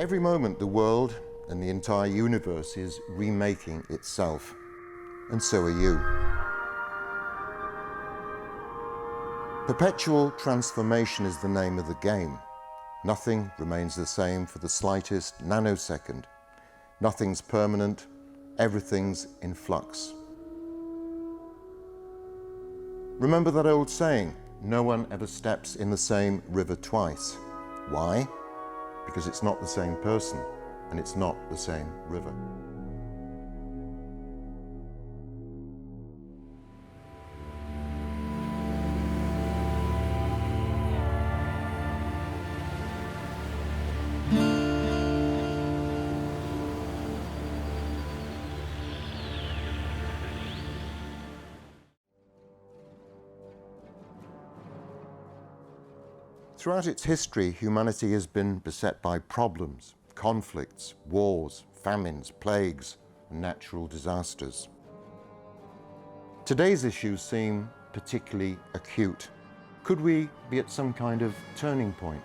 Every moment the world and the entire universe is remaking itself, and so are you. Perpetual transformation is the name of the game. Nothing remains the same for the slightest nanosecond. Nothing's permanent, everything's in flux. Remember that old saying, no one ever steps in the same river twice. Why? Because it's not the same person, and it's not the same river. Throughout its history, humanity has been beset by problems, conflicts, wars, famines, plagues, and natural disasters. Today's issues seem particularly acute. Could we be at some kind of turning point?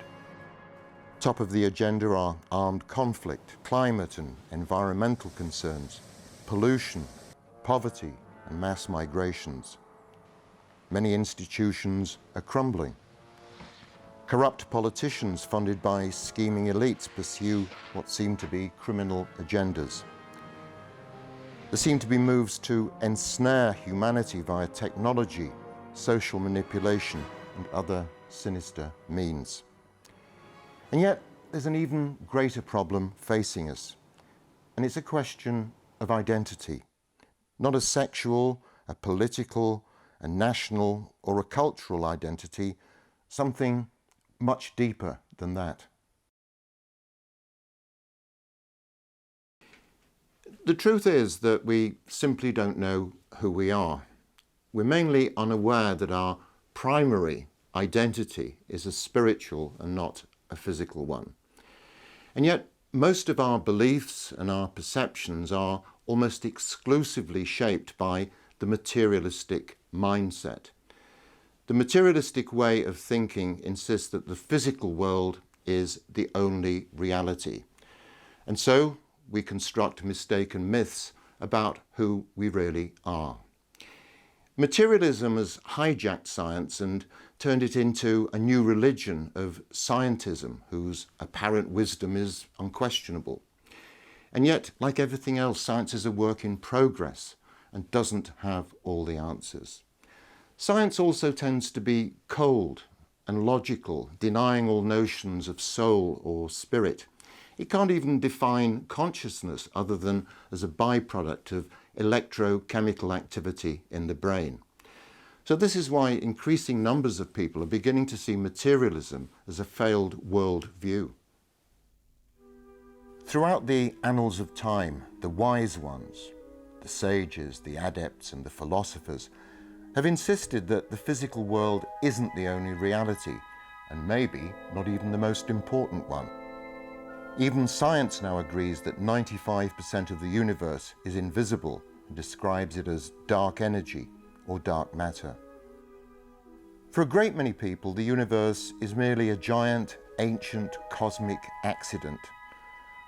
Top of the agenda are armed conflict, climate and environmental concerns, pollution, poverty, and mass migrations. Many institutions are crumbling. Corrupt politicians funded by scheming elites pursue what seem to be criminal agendas. There seem to be moves to ensnare humanity via technology, social manipulation, and other sinister means. And yet, there's an even greater problem facing us, and it's a question of identity. Not a sexual, a political, a national, or a cultural identity, something much deeper than that. The truth is that we simply don't know who we are. We're mainly unaware that our primary identity is a spiritual and not a physical one. And yet, most of our beliefs and our perceptions are almost exclusively shaped by the materialistic mindset. The materialistic way of thinking insists that the physical world is the only reality. And so we construct mistaken myths about who we really are. Materialism has hijacked science and turned it into a new religion of scientism, whose apparent wisdom is unquestionable. And yet, like everything else, science is a work in progress and doesn't have all the answers. Science also tends to be cold and logical, denying all notions of soul or spirit. It can't even define consciousness other than as a byproduct of electrochemical activity in the brain. So this is why increasing numbers of people are beginning to see materialism as a failed world view. Throughout the annals of time, the wise ones, the sages, the adepts, and the philosophers have insisted that the physical world isn't the only reality, and maybe not even the most important one. Even science now agrees that 95% of the universe is invisible and describes it as dark energy or dark matter. For a great many people, the universe is merely a giant, ancient, cosmic accident.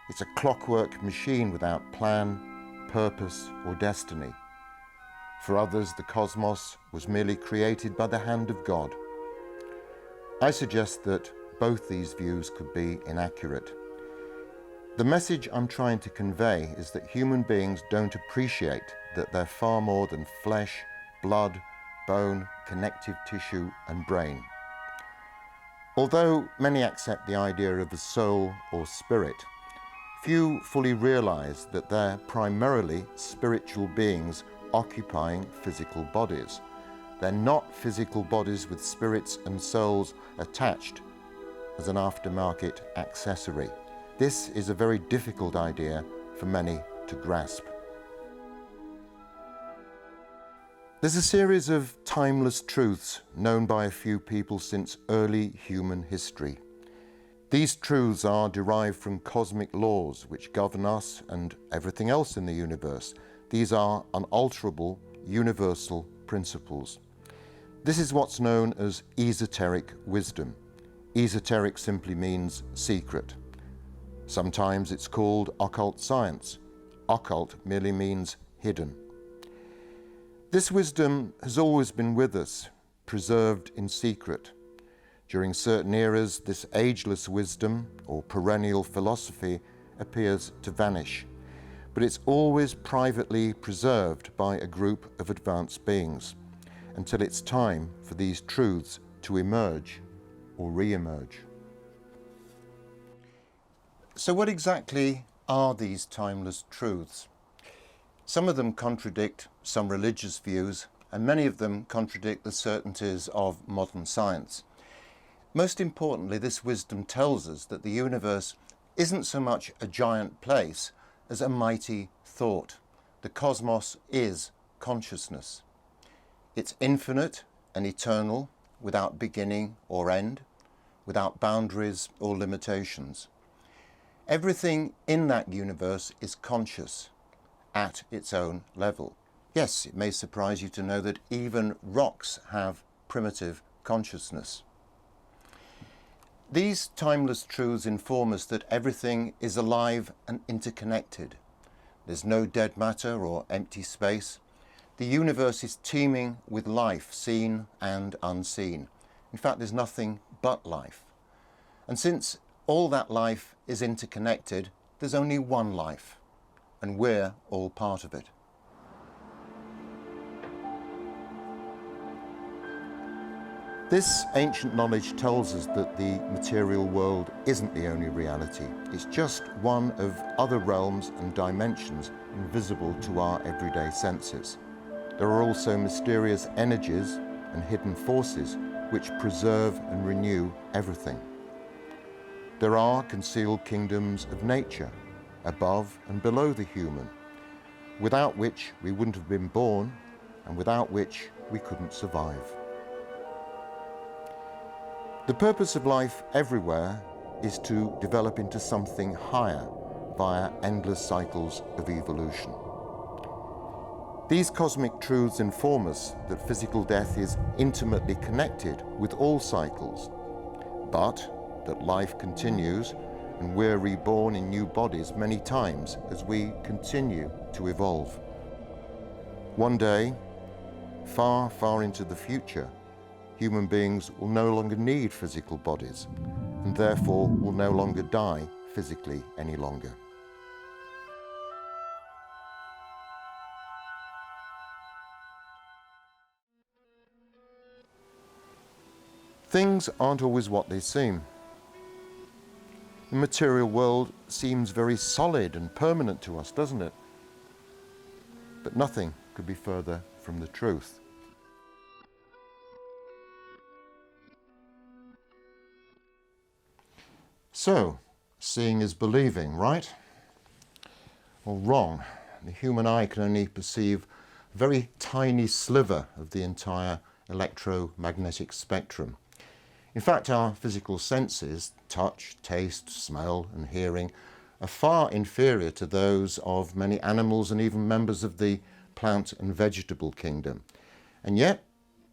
It's a clockwork machine without plan, purpose, or destiny. For others, the cosmos was merely created by the hand of God. I suggest that both these views could be inaccurate. The message I'm trying to convey is that human beings don't appreciate that they're far more than flesh, blood, bone, connective tissue, and brain. Although many accept the idea of a soul or spirit, few fully realize that they're primarily spiritual beings occupying physical bodies. They're not physical bodies with spirits and souls attached as an aftermarket accessory. This is a very difficult idea for many to grasp. There's a series of timeless truths known by a few people since early human history. These truths are derived from cosmic laws which govern us and everything else in the universe. These are unalterable, universal principles. This is what's known as esoteric wisdom. Esoteric simply means secret. Sometimes it's called occult science. Occult merely means hidden. This wisdom has always been with us, preserved in secret. During certain eras, this ageless wisdom, or perennial philosophy, appears to vanish, but it's always privately preserved by a group of advanced beings, until it's time for these truths to emerge or re-emerge. So what exactly are these timeless truths? Some of them contradict some religious views, and many of them contradict the certainties of modern science. Most importantly, this wisdom tells us that the universe isn't so much a giant place as a mighty thought. The cosmos is consciousness. It's infinite and eternal, without beginning or end, without boundaries or limitations. Everything in that universe is conscious at its own level. Yes, it may surprise you to know that even rocks have primitive consciousness. These timeless truths inform us that everything is alive and interconnected. There's no dead matter or empty space. The universe is teeming with life, seen and unseen. In fact, there's nothing but life. And since all that life is interconnected, there's only one life, and we're all part of it. This ancient knowledge tells us that the material world isn't the only reality. It's just one of other realms and dimensions invisible to our everyday senses. There are also mysterious energies and hidden forces which preserve and renew everything. There are concealed kingdoms of nature, above and below the human, without which we wouldn't have been born and without which we couldn't survive. The purpose of life everywhere is to develop into something higher via endless cycles of evolution. These cosmic truths inform us that physical death is intimately connected with all cycles, but that life continues and we're reborn in new bodies many times as we continue to evolve. One day, far, far into the future, human beings will no longer need physical bodies and therefore will no longer die physically any longer. Things aren't always what they seem. The material world seems very solid and permanent to us, doesn't it? But nothing could be further from the truth. So, seeing is believing, right? Well, wrong. The human eye can only perceive a very tiny sliver of the entire electromagnetic spectrum. In fact, our physical senses, touch, taste, smell and hearing, are far inferior to those of many animals and even members of the plant and vegetable kingdom. And yet,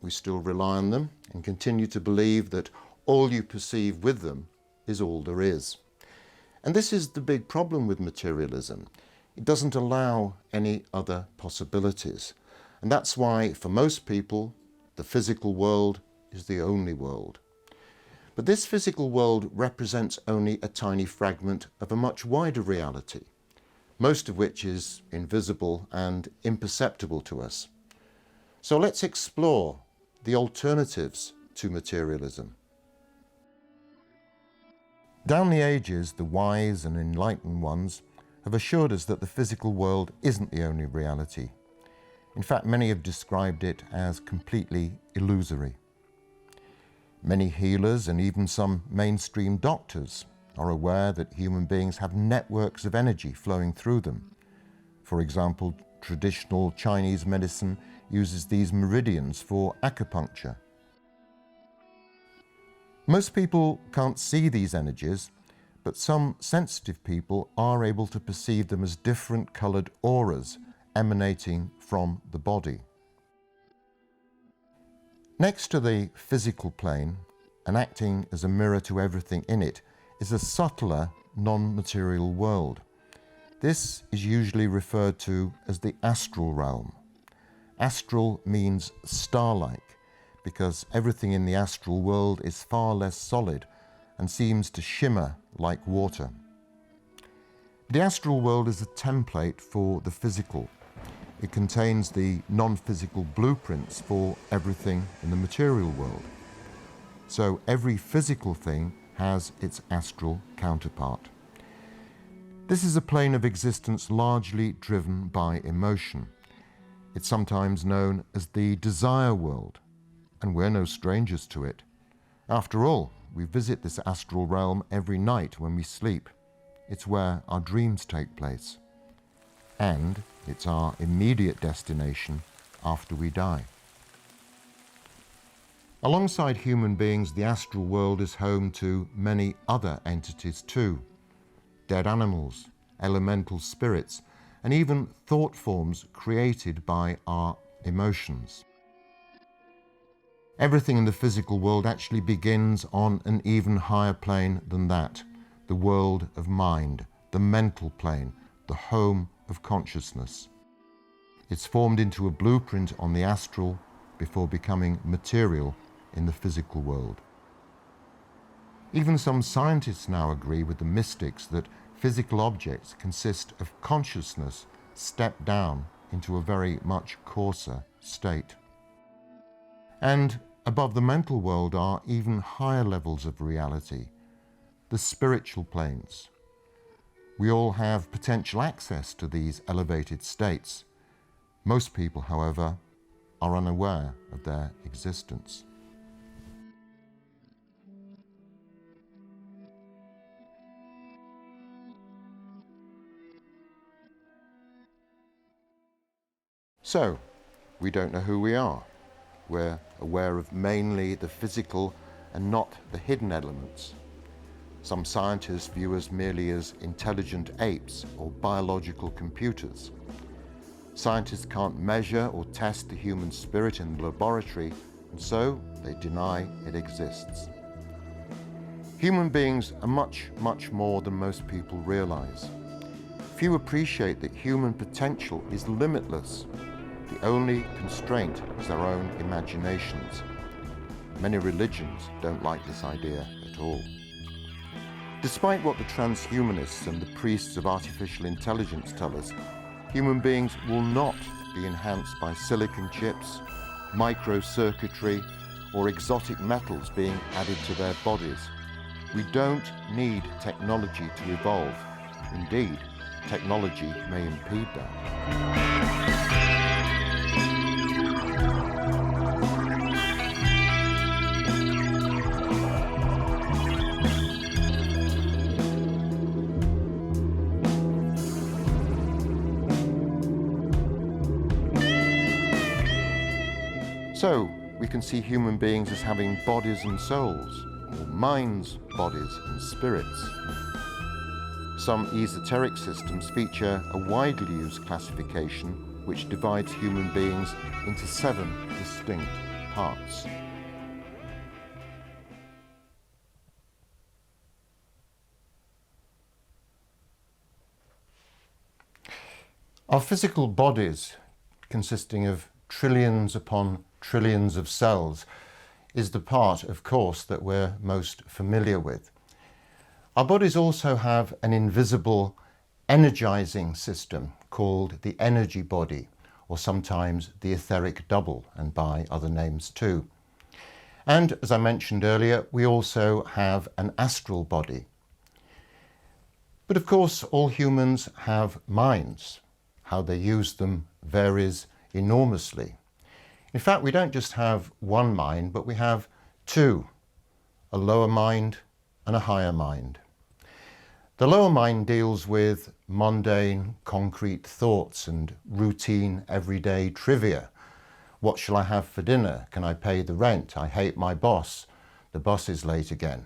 we still rely on them and continue to believe that all you perceive with them is all there is. And this is the big problem with materialism. It doesn't allow any other possibilities. And that's why, for most people, the physical world is the only world. But this physical world represents only a tiny fragment of a much wider reality, most of which is invisible and imperceptible to us. So let's explore the alternatives to materialism. Down the ages, the wise and enlightened ones have assured us that the physical world isn't the only reality. In fact, many have described it as completely illusory. Many healers and even some mainstream doctors are aware that human beings have networks of energy flowing through them. For example, traditional Chinese medicine uses these meridians for acupuncture. Most people can't see these energies, but some sensitive people are able to perceive them as different coloured auras emanating from the body. Next to the physical plane, and acting as a mirror to everything in it, is a subtler, non-material world. This is usually referred to as the astral realm. Astral means star-like, because everything in the astral world is far less solid and seems to shimmer like water. The astral world is a template for the physical. It contains the non-physical blueprints for everything in the material world. So every physical thing has its astral counterpart. This is a plane of existence largely driven by emotion. It's sometimes known as the desire world, and we're no strangers to it. After all, we visit this astral realm every night when we sleep. It's where our dreams take place. And it's our immediate destination after we die. Alongside human beings, the astral world is home to many other entities too. Dead animals, elemental spirits, and even thought forms created by our emotions. Everything in the physical world actually begins on an even higher plane than that, the world of mind, the mental plane, the home of consciousness. It's formed into a blueprint on the astral before becoming material in the physical world. Even some scientists now agree with the mystics that physical objects consist of consciousness stepped down into a very much coarser state. And above the mental world are even higher levels of reality, the spiritual planes. We all have potential access to these elevated states. Most people, however, are unaware of their existence. So, we don't know who we are. We're aware of mainly the physical and not the hidden elements. Some scientists view us merely as intelligent apes or biological computers. Scientists can't measure or test the human spirit in the laboratory, and so they deny it exists. Human beings are much, much more than most people realize. Few appreciate that human potential is limitless. The only constraint is our own imaginations. Many religions don't like this idea at all. Despite what the transhumanists and the priests of artificial intelligence tell us, human beings will not be enhanced by silicon chips, microcircuitry, or exotic metals being added to their bodies. We don't need technology to evolve. Indeed, technology may impede that. So, we can see human beings as having bodies and souls, or minds, bodies and spirits. Some esoteric systems feature a widely used classification which divides human beings into 7 distinct parts. Our physical bodies, consisting of trillions upon trillions of cells, is the part, of course, that we're most familiar with. Our bodies also have an invisible energizing system called the energy body, or sometimes the etheric double, and by other names too. And as I mentioned earlier, we also have an astral body. But of course, all humans have minds. How they use them varies enormously. In fact, we don't just have one mind, but we have 2, a lower mind and a higher mind. The lower mind deals with mundane, concrete thoughts and routine, everyday trivia. What shall I have for dinner? Can I pay the rent? I hate my boss. The boss is late again.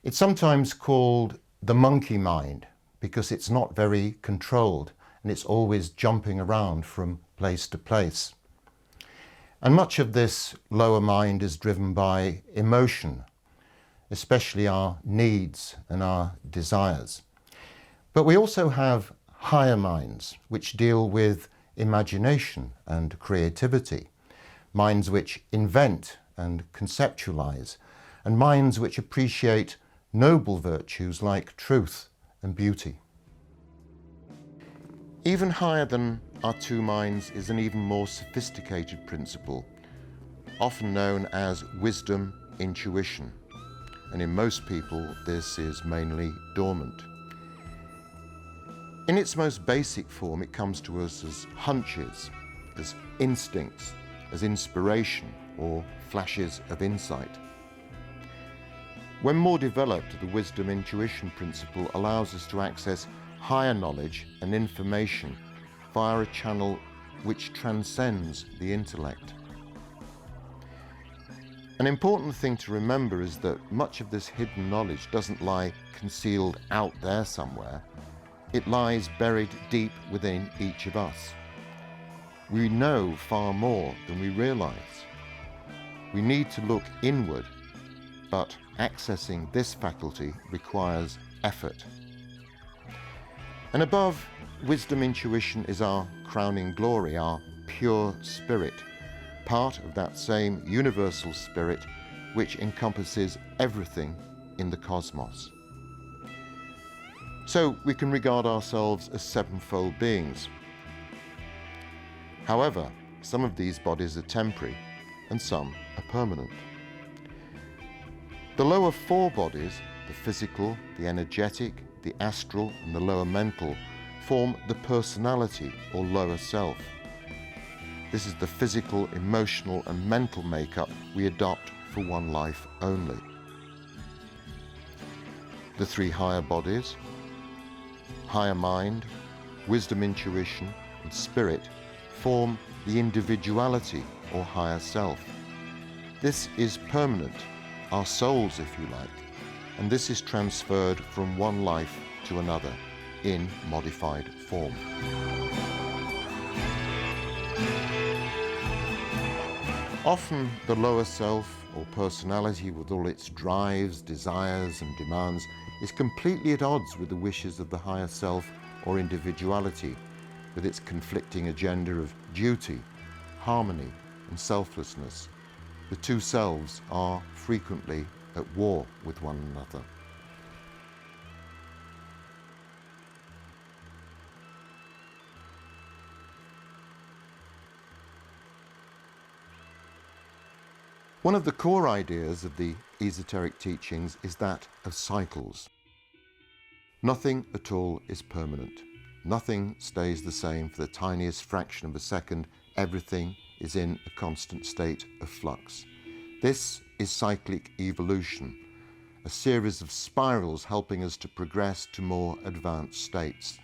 It's sometimes called the monkey mind because it's not very controlled and it's always jumping around from place to place. And much of this lower mind is driven by emotion. especially our needs and our desires. But we also have higher minds, which deal with imagination and creativity, minds which invent and conceptualize, and minds which appreciate noble virtues like truth and beauty. Even higher than our two minds is an even more sophisticated principle, often known as wisdom intuition, and in most people this is mainly dormant. In its most basic form, it comes to us as hunches, as instincts, as inspiration or flashes of insight. When more developed, the wisdom intuition principle allows us to access higher knowledge and information via a channel which transcends the intellect. An important thing to remember is that much of this hidden knowledge doesn't lie concealed out there somewhere. It lies buried deep within each of us. We know far more than we realize. We need to look inward, but accessing this faculty requires effort. And above wisdom intuition is our crowning glory, our pure spirit, part of that same universal spirit which encompasses everything in the cosmos. So we can regard ourselves as sevenfold beings. However, some of these bodies are temporary and some are permanent. The lower four bodies, the physical, the energetic, the astral and the lower mental, form the personality or lower self. This is the physical, emotional and mental makeup we adopt for one life only. The three higher bodies, higher mind, wisdom intuition and spirit, form the individuality or higher self. This is permanent, our souls if you like, and this is transferred from one life to another in modified form. Often the lower self or personality, with all its drives, desires and demands, is completely at odds with the wishes of the higher self or individuality, with its conflicting agenda of duty, harmony and selflessness. The two selves are frequently at war with one another. One of the core ideas of the esoteric teachings is that of cycles. Nothing at all is permanent. Nothing stays the same for the tiniest fraction of a second. Everything is in a constant state of flux. This is cyclic evolution, a series of spirals helping us to progress to more advanced states.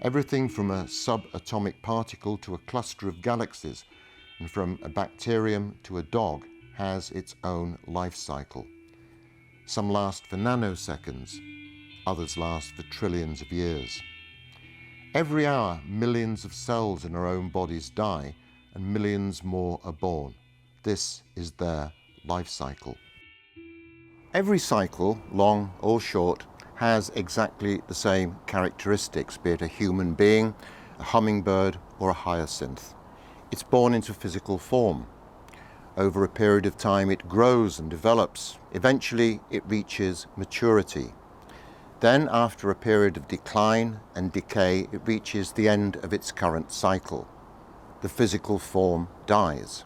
Everything from a subatomic particle to a cluster of galaxies, and from a bacterium to a dog, has its own life cycle. Some last for nanoseconds, others last for trillions of years. Every hour, millions of cells in our own bodies die, and millions more are born. This is their life cycle. Every cycle, long or short, has exactly the same characteristics, be it a human being, a hummingbird, or a hyacinth. It's born into physical form. Over a period of time, it grows and develops. Eventually, it reaches maturity. Then, after a period of decline and decay, it reaches the end of its current cycle. The physical form dies.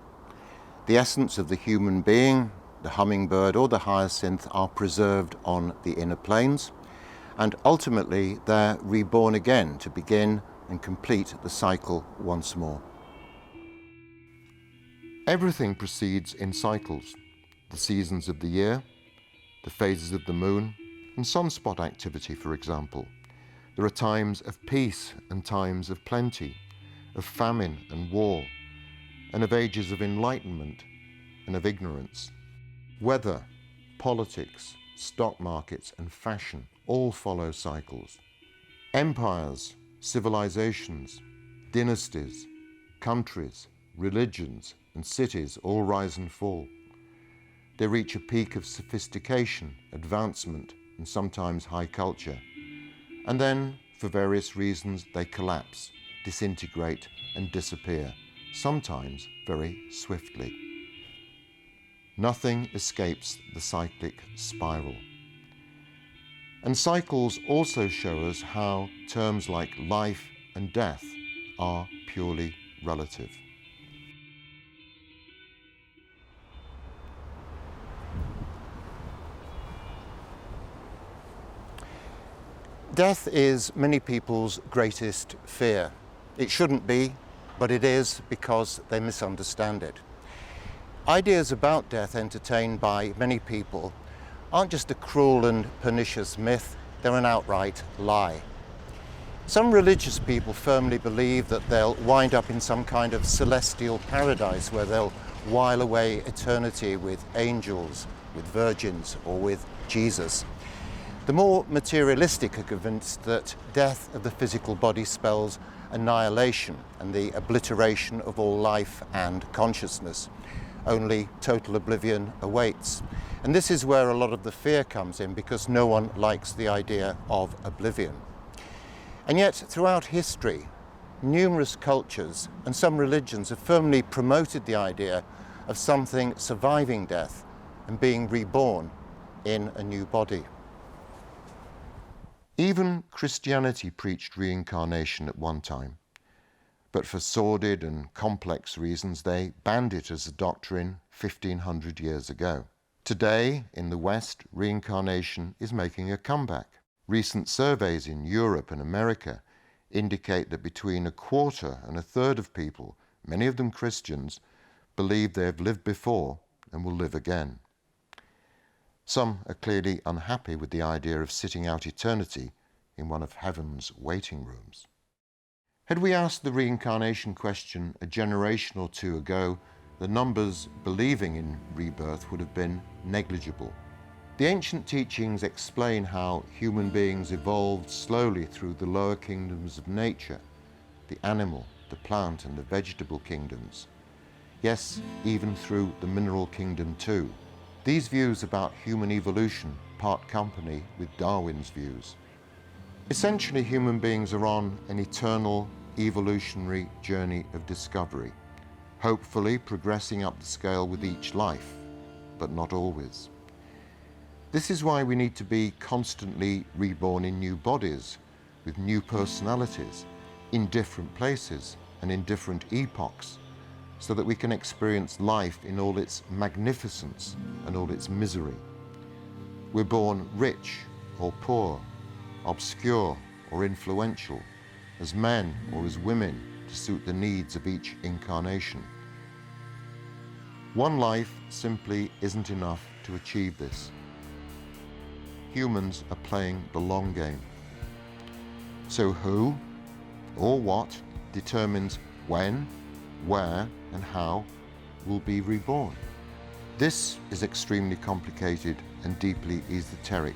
The essence of the human being, the hummingbird or the hyacinth are preserved on the inner planes, and ultimately they're reborn again to begin and complete the cycle once more. Everything proceeds in cycles. The seasons of the year, the phases of the moon, and sunspot activity, for example. There are times of peace and times of plenty, of famine and war, and of ages of enlightenment and of ignorance. Weather, politics, stock markets, and fashion all follow cycles. Empires, civilizations, dynasties, countries, religions, and cities all rise and fall. They reach a peak of sophistication, advancement, and sometimes high culture. And then, for various reasons, they collapse, disintegrate, and disappear, sometimes very swiftly. Nothing escapes the cyclic spiral. And cycles also show us how terms like life and death are purely relative. Death is many people's greatest fear. It shouldn't be, but it is because they misunderstand it. Ideas about death entertained by many people aren't just a cruel and pernicious myth, they're an outright lie. Some religious people firmly believe that they'll wind up in some kind of celestial paradise where they'll while away eternity with angels, with virgins, or with Jesus. The more materialistic are convinced that death of the physical body spells annihilation and the obliteration of all life and consciousness. Only total oblivion awaits. And this is where a lot of the fear comes in, because no one likes the idea of oblivion. And yet, throughout history, numerous cultures and some religions have firmly promoted the idea of something surviving death and being reborn in a new body. Even Christianity preached reincarnation at one time, but for sordid and complex reasons they banned it as a doctrine 1500 years ago. Today, in the West, reincarnation is making a comeback. Recent surveys in Europe and America indicate that between a quarter and a third of people, many of them Christians, believe they have lived before and will live again. Some are clearly unhappy with the idea of sitting out eternity in one of heaven's waiting rooms. Had we asked the reincarnation question a generation or two ago, the numbers believing in rebirth would have been negligible. The ancient teachings explain how human beings evolved slowly through the lower kingdoms of nature, the animal, the plant, and the vegetable kingdoms. Yes, even through the mineral kingdom too. These views about human evolution part company with Darwin's views. Essentially, human beings are on an eternal evolutionary journey of discovery, hopefully progressing up the scale with each life, but not always. This is why we need to be constantly reborn in new bodies, with new personalities, in different places and in different epochs, so that we can experience life in all its magnificence and all its misery. We're born rich or poor, obscure or influential, as men or as women, to suit the needs of each incarnation. One life simply isn't enough to achieve this. Humans are playing the long game. So who or what determines when, where, and how will be reborn? This is extremely complicated and deeply esoteric.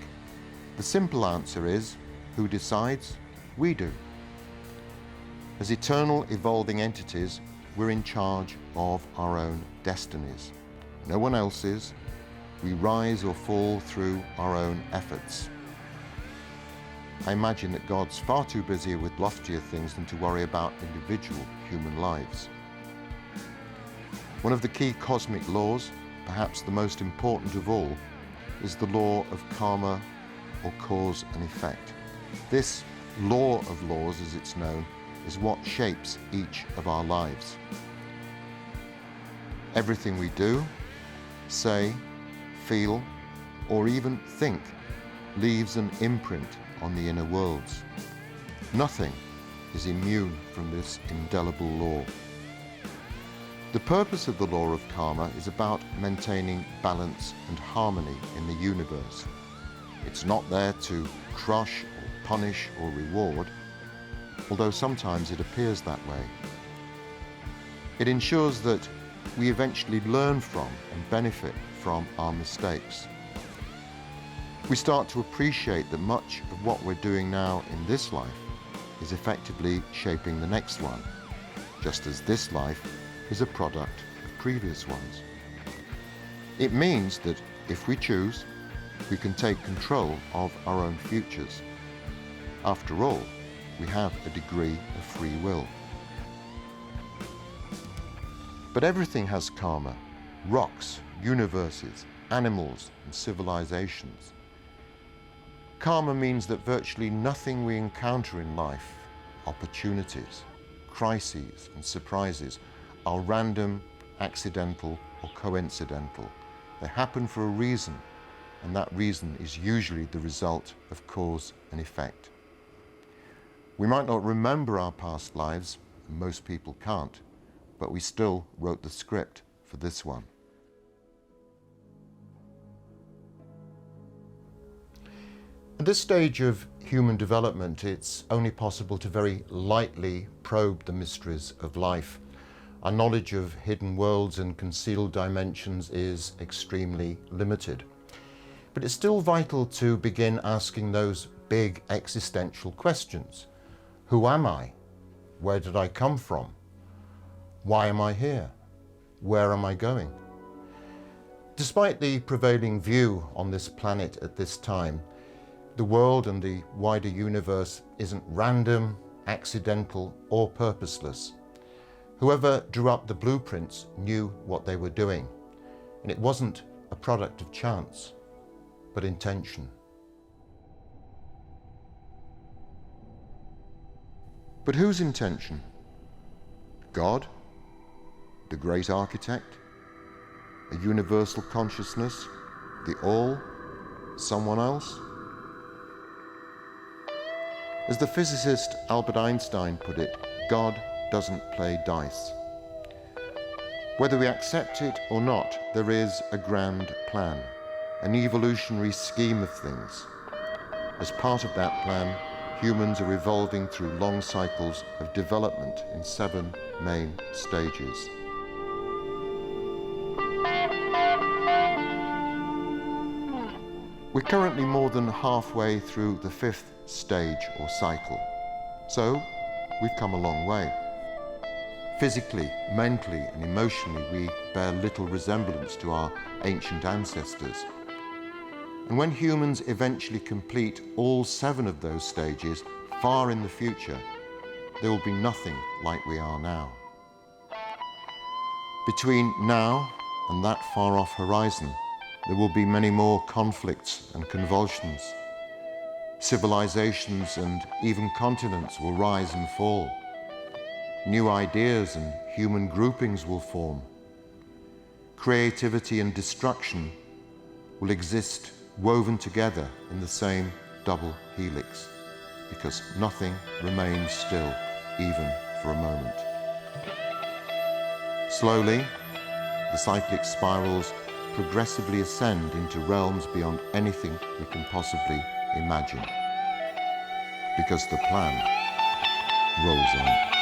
The simple answer is, who decides? We do. As eternal evolving entities, we're in charge of our own destinies. No one else's. We rise or fall through our own efforts. I imagine that God's far too busy with loftier things than to worry about individual human lives. One of the key cosmic laws, perhaps the most important of all, is the law of karma, or cause and effect. This law of laws, as it's known, is what shapes each of our lives. Everything we do, say, feel, or even think leaves an imprint on the inner worlds. Nothing is immune from this indelible law. The purpose of the law of karma is about maintaining balance and harmony in the universe. It's not there to crush or punish or reward, although sometimes it appears that way. It ensures that we eventually learn from and benefit from our mistakes. We start to appreciate that much of what we're doing now in this life is effectively shaping the next one, just as this life is a product of previous ones. It means that if we choose, we can take control of our own futures. After all, we have a degree of free will. But everything has karma: rocks, universes, animals, and civilizations. Karma means that virtually nothing we encounter in life, opportunities, crises, and surprises, are random, accidental, or coincidental. They happen for a reason, and that reason is usually the result of cause and effect. We might not remember our past lives, and most people can't, but we still wrote the script for this one. At this stage of human development, it's only possible to very lightly probe the mysteries of life. Our knowledge of hidden worlds and concealed dimensions is extremely limited. But it's still vital to begin asking those big existential questions. Who am I? Where did I come from? Why am I here? Where am I going? Despite the prevailing view on this planet at this time, the world and the wider universe isn't random, accidental, or purposeless. Whoever drew up the blueprints knew what they were doing, and it wasn't a product of chance, but intention. But whose intention? God? The great architect? A universal consciousness? The all? Someone else? As the physicist Albert Einstein put it, God doesn't play dice. Whether we accept it or not, there is a grand plan, an evolutionary scheme of things. As part of that plan, humans are evolving through long cycles of development in 7 main stages. We're currently more than halfway through the 5th stage or cycle. So, we've come a long way. Physically, mentally, and emotionally, we bear little resemblance to our ancient ancestors. And when humans eventually complete all 7 of those stages, far in the future, there will be nothing like we are now. Between now and that far-off horizon, there will be many more conflicts and convulsions. Civilizations and even continents will rise and fall. New ideas and human groupings will form. Creativity and destruction will exist woven together in the same double helix, because nothing remains still, even for a moment. Slowly, the cyclic spirals progressively ascend into realms beyond anything we can possibly imagine, because the plan rolls on.